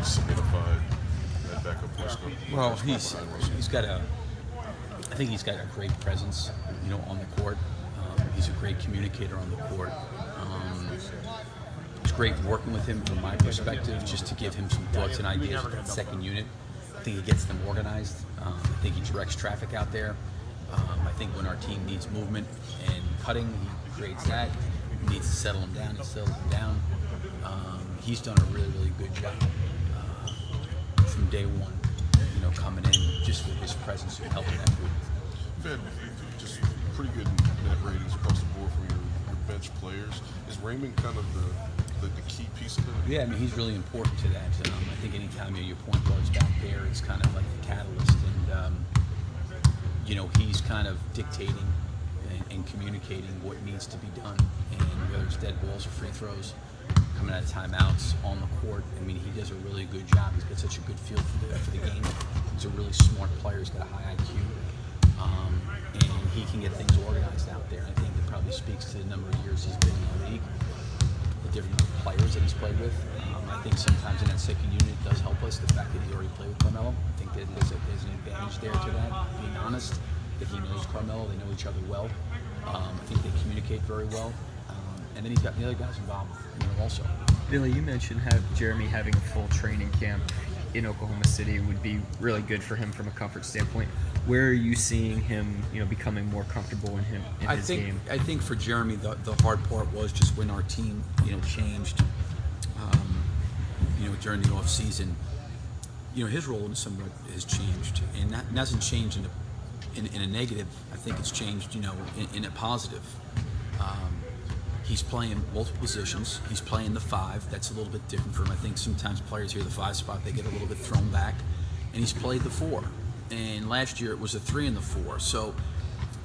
solidified that backup point guard? Well, he's got a. I think he's got a great presence, on the court. He's a great communicator on the court. It's great working with him from my perspective, just to give him some thoughts and ideas with that second unit. I think he gets them organized. I think he directs traffic out there. I think when our team needs movement and cutting, he creates that. He needs to settle them down, he settles them down. He's done a really, really good job from day one, coming in just with his presence and helping that group. You've had just pretty good net ratings across the board from your bench players. Is Raymond kind of the key piece of that? Yeah, I mean, he's really important to that. I think anytime your point guard's back there, it's kind of like the catalyst. And, he's kind of dictating and communicating what needs to be done. And whether it's dead balls or free throws, coming out of timeouts, on the court, I mean, he does a really good job. He's got such a good feel for the game. He's a really smart player. He's got a high IQ. And he can get things organized out there. I think that probably speaks to the number of years he's been in the league, the different players that he's played with. I think sometimes in that second unit it does help us, the fact that he's already played with Carmelo. I think that there's an advantage there to that, being honest, that he knows Carmelo, they know each other well. I think they communicate very well. And then he's got the other guys involved, also. Billy, you mentioned Jeremy having a full training camp in Oklahoma City would be really good for him from a comfort standpoint. Where are you seeing him, becoming more comfortable in his game? I think for Jeremy, the hard part was just when our team, changed, during the off season. His role in somewhat has changed, and that hasn't changed in a negative. I think it's changed, in a positive. He's playing multiple positions. He's playing the 5. That's a little bit different for him. I think sometimes players hear the 5 spot, they get a little bit thrown back. And he's played the 4. And last year it was a 3 and the 4. So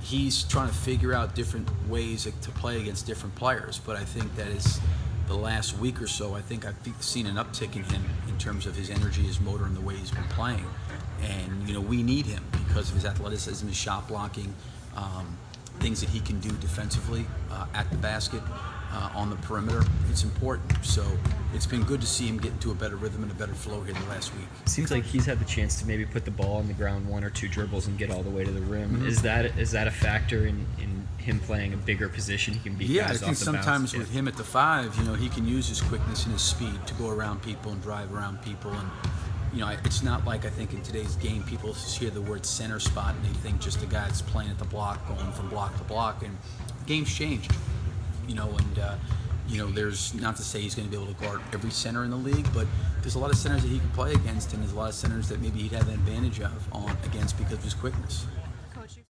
he's trying to figure out different ways to play against different players. But I think that is the last week or so, I think I've seen an uptick in him in terms of his energy, his motor, and the way he's been playing. And, we need him because of his athleticism, his shot blocking, things that he can do defensively at the basket, on the perimeter. It's important. So it's been good to see him get into a better rhythm and a better flow here the last week. Seems like he's had the chance to maybe put the ball on the ground 1 or 2 dribbles and get all the way to the rim. Mm-hmm. Is that a factor in him playing a bigger position? He can beat guys off the bounce. Yeah, I think sometimes with him at the 5, he can use his quickness and his speed to go around people and drive around people. And it's not like I think in today's game people just hear the word center spot and they think just a guy that's playing at the block, going from block to block. And the game's changed, there's not to say he's going to be able to guard every center in the league, but there's a lot of centers that he can play against, and there's a lot of centers that maybe he'd have an advantage against because of his quickness.